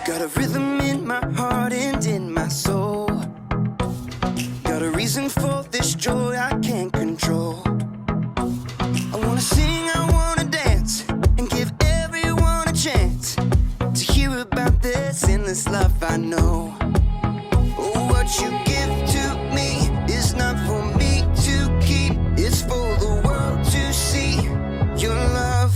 Got a rhythm in my heart and in my soul. Got a reason for this joy I can't control. I wanna sing, I wanna dance, and give everyone a chance to hear about this endless love I know. Oh, what you give to me is not for me to keep. It's for the world to see your love.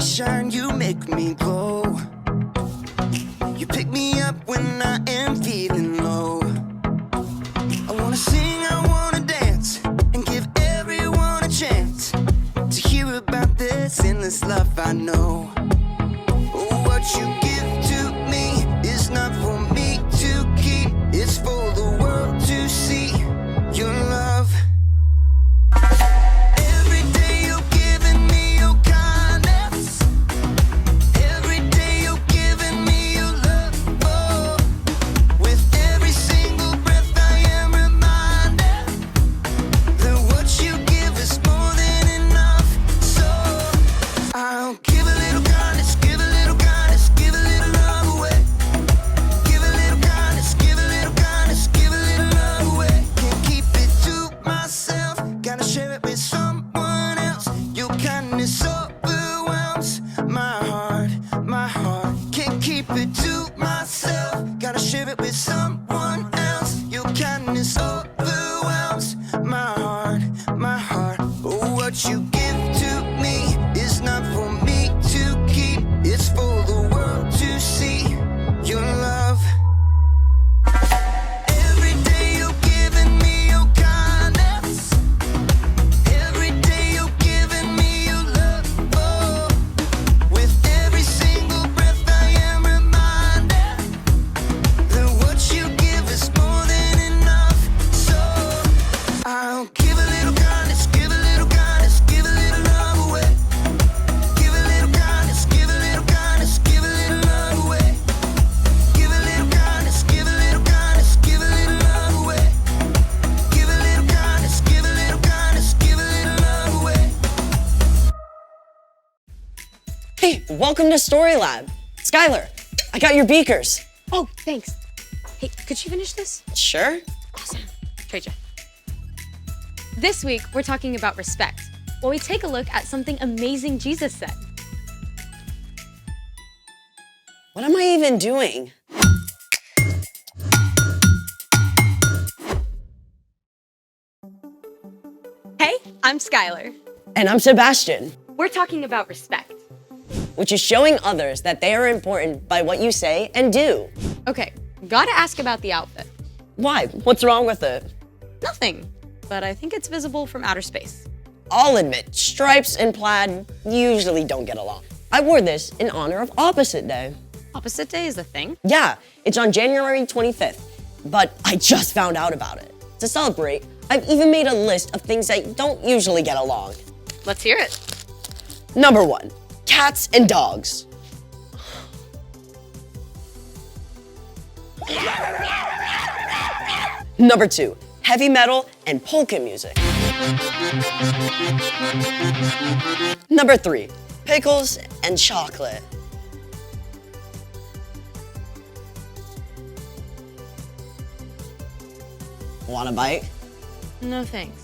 Shine, you make me glow. You pick me up when I am feeling low. I wanna sing, I wanna dance, and give everyone a chance to hear about this endless love I know. Oh, what you give to me is not for me to keep. It's for the world to see your love. Hey, welcome to Story Lab. Skylar, I got your beakers. Oh, thanks. Hey, could you finish this? Sure. Awesome. Trade you. This week, we're talking about respect, while we take a look at something amazing Jesus said. What am I even doing? Hey, I'm Skylar. And I'm Sebastian. We're talking about respect. Which is showing others that they are important by what you say and do. Okay, gotta ask about the outfit. Why? What's wrong with it? Nothing, but I think it's visible from outer space. I'll admit, stripes and plaid usually don't get along. I wore this in honor of Opposite Day. Opposite Day is a thing? Yeah, it's on January 25th, but I just found out about it. To celebrate, I've even made a list of things that don't usually get along. Let's hear it. Number 1, cats and dogs. Number 2, heavy metal and polka music. Number 3, pickles and chocolate. Want a bite? No thanks.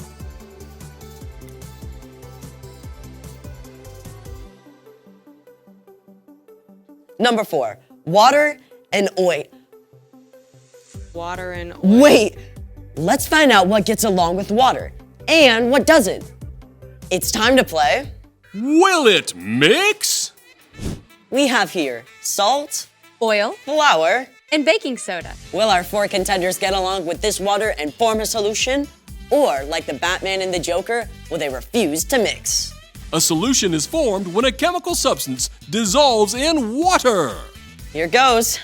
Number 4, water and oil. Water and oil. Wait, let's find out what gets along with water and what doesn't. It's time to play. Will it mix? We have here salt, Oil flour. and baking soda. Will our 4 contenders get along with this water and form a solution? Or, like the Batman and the Joker, will they refuse to mix? A solution is formed when a chemical substance dissolves in water. Here goes.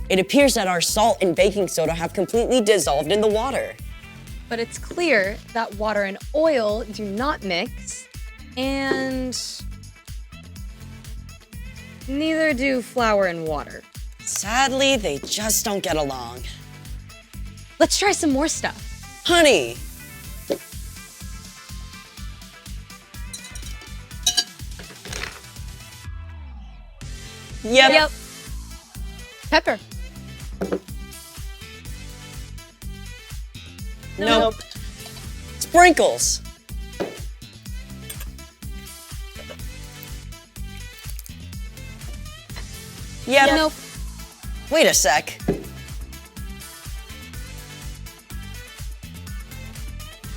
It appears that our salt and baking soda have completely dissolved in the water. But it's clear that water and oil do not mix, and neither do flour and water. Sadly, they just don't get along. Let's try some more stuff. Honey! Yep. Pepper. Nope. Sprinkles. Yep. Nope. Wait a sec.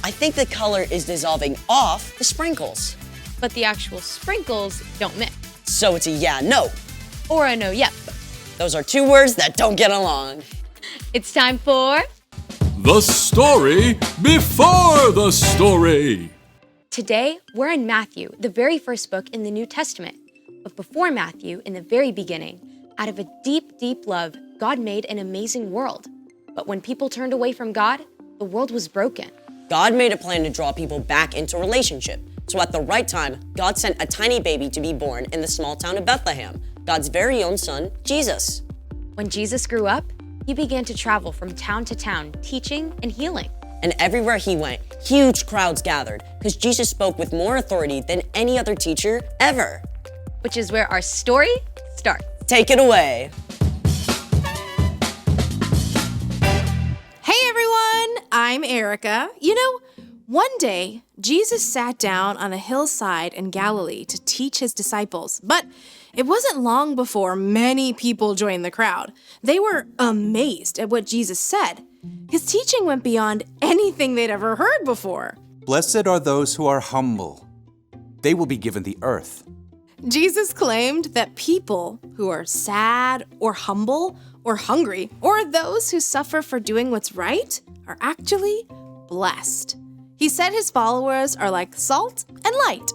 I think the color is dissolving off the sprinkles. But the actual sprinkles don't mix. So it's a yeah, no. Or a no, yep. Those are 2 words that don't get along. It's time for The story before the story. Today, we're in Matthew, the very first book in the New Testament. But before Matthew, in the very beginning, out of a deep, deep love, God made an amazing world. But when people turned away from God, the world was broken. God made a plan to draw people back into relationship. So at the right time, God sent a tiny baby to be born in the small town of Bethlehem, God's very own son, Jesus. When Jesus grew up, he began to travel from town to town, teaching and healing. And everywhere he went, huge crowds gathered because Jesus spoke with more authority than any other teacher ever. Which is where our story starts. Take it away. Hey everyone, I'm Erica. You know, one day, Jesus sat down on a hillside in Galilee to teach his disciples, but it wasn't long before many people joined the crowd. They were amazed at what Jesus said. His teaching went beyond anything they'd ever heard before. Blessed are those who are humble. They will be given the earth. Jesus claimed that people who are sad or humble or hungry or those who suffer for doing what's right are actually blessed. He said his followers are like salt and light.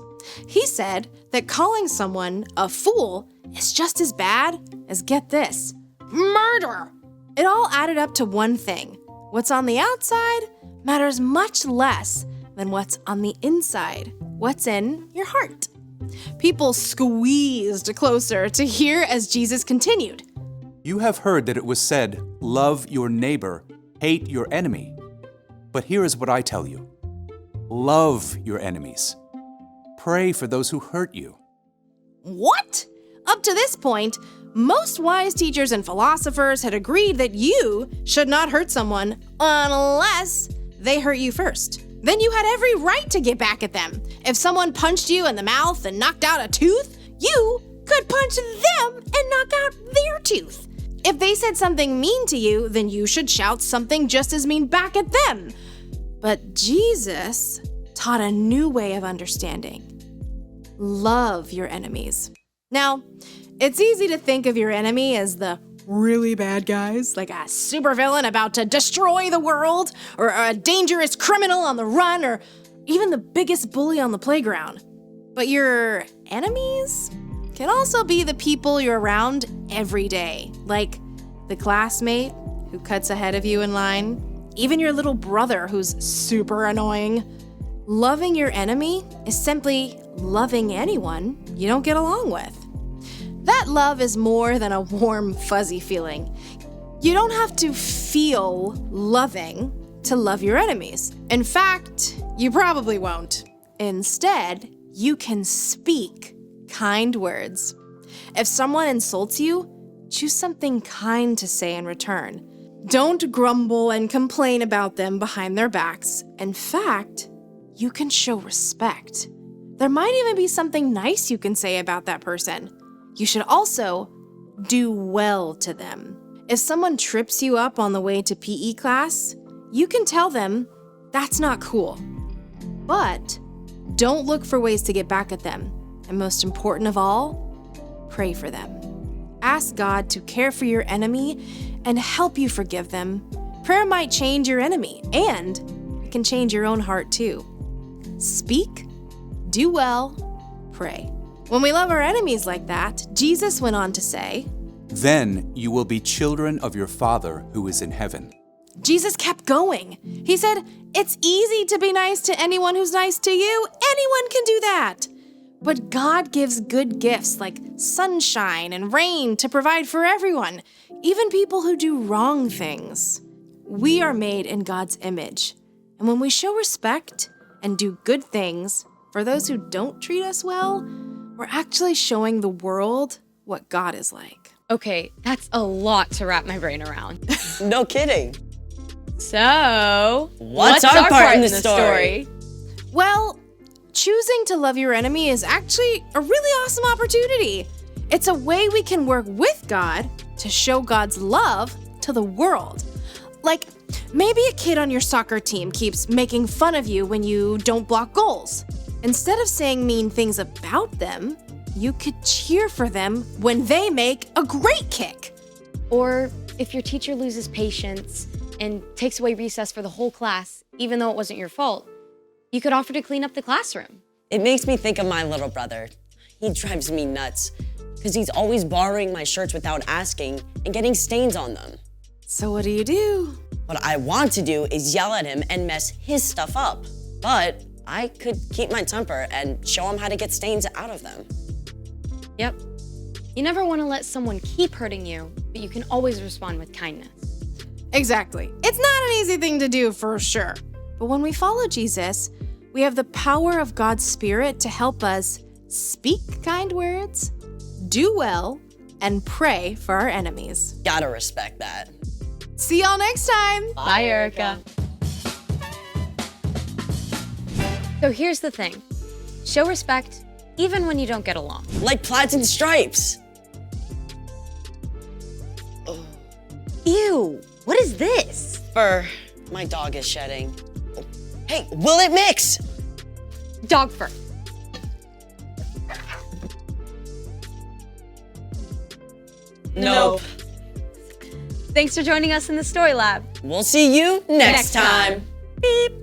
He said that calling someone a fool is just as bad as, get this, murder. It all added up to one thing. What's on the outside matters much less than what's on the inside, what's in your heart. People squeezed closer to hear as Jesus continued. You have heard that it was said, love your neighbor, hate your enemy. But here is what I tell you. Love your enemies. Pray for those who hurt you. What? Up to this point, most wise teachers and philosophers had agreed that you should not hurt someone unless they hurt you first. Then you had every right to get back at them. If someone punched you in the mouth and knocked out a tooth, you could punch them and knock out their tooth. If they said something mean to you, then you should shout something just as mean back at them. But Jesus taught a new way of understanding. Love your enemies. Now, it's easy to think of your enemy as the really bad guys, like a supervillain about to destroy the world, or a dangerous criminal on the run, or even the biggest bully on the playground. But your enemies can also be the people you're around every day, like the classmate who cuts ahead of you in line, even your little brother who's super annoying. Loving your enemy is simply loving anyone you don't get along with. That love is more than a warm, fuzzy feeling. You don't have to feel loving to love your enemies. In fact, you probably won't. Instead, you can speak kind words. If someone insults you, choose something kind to say in return. Don't grumble and complain about them behind their backs. In fact, you can show respect. There might even be something nice you can say about that person. You should also do well to them. If someone trips you up on the way to PE class, you can tell them that's not cool. But don't look for ways to get back at them. And most important of all, pray for them. Ask God to care for your enemy and help you forgive them. Prayer might change your enemy, and it can change your own heart too. Speak, do well, pray. When we love our enemies like that, Jesus went on to say, Then you will be children of your Father who is in heaven. Jesus kept going. He said, it's easy to be nice to anyone who's nice to you. Anyone can do that. But God gives good gifts like sunshine and rain to provide for everyone, even people who do wrong things. We are made in God's image. And when we show respect and do good things for those who don't treat us well, we're actually showing the world what God is like. Okay, that's a lot to wrap my brain around. No kidding. So, What's our part in the story? Well, choosing to love your enemy is actually a really awesome opportunity. It's a way we can work with God to show God's love to the world. Like, maybe a kid on your soccer team keeps making fun of you when you don't block goals. Instead of saying mean things about them, you could cheer for them when they make a great kick. Or if your teacher loses patience and takes away recess for the whole class, even though it wasn't your fault, you could offer to clean up the classroom. It makes me think of my little brother. He drives me nuts because he's always borrowing my shirts without asking and getting stains on them. So what do? What I want to do is yell at him and mess his stuff up. But I could keep my temper and show him how to get stains out of them. Yep. You never want to let someone keep hurting you, but you can always respond with kindness. Exactly. It's not an easy thing to do for sure. But when we follow Jesus, we have the power of God's Spirit to help us speak kind words, do well, and pray for our enemies. Gotta respect that. See y'all next time. Bye, Erica. So here's the thing. Show respect even when you don't get along. Like plaids and stripes. Ew, what is this? Fur. My dog is shedding. Oh. Hey, will it mix? Dog fur. Nope. Thanks for joining us in the Story Lab. We'll see you next Next time. time. Beep.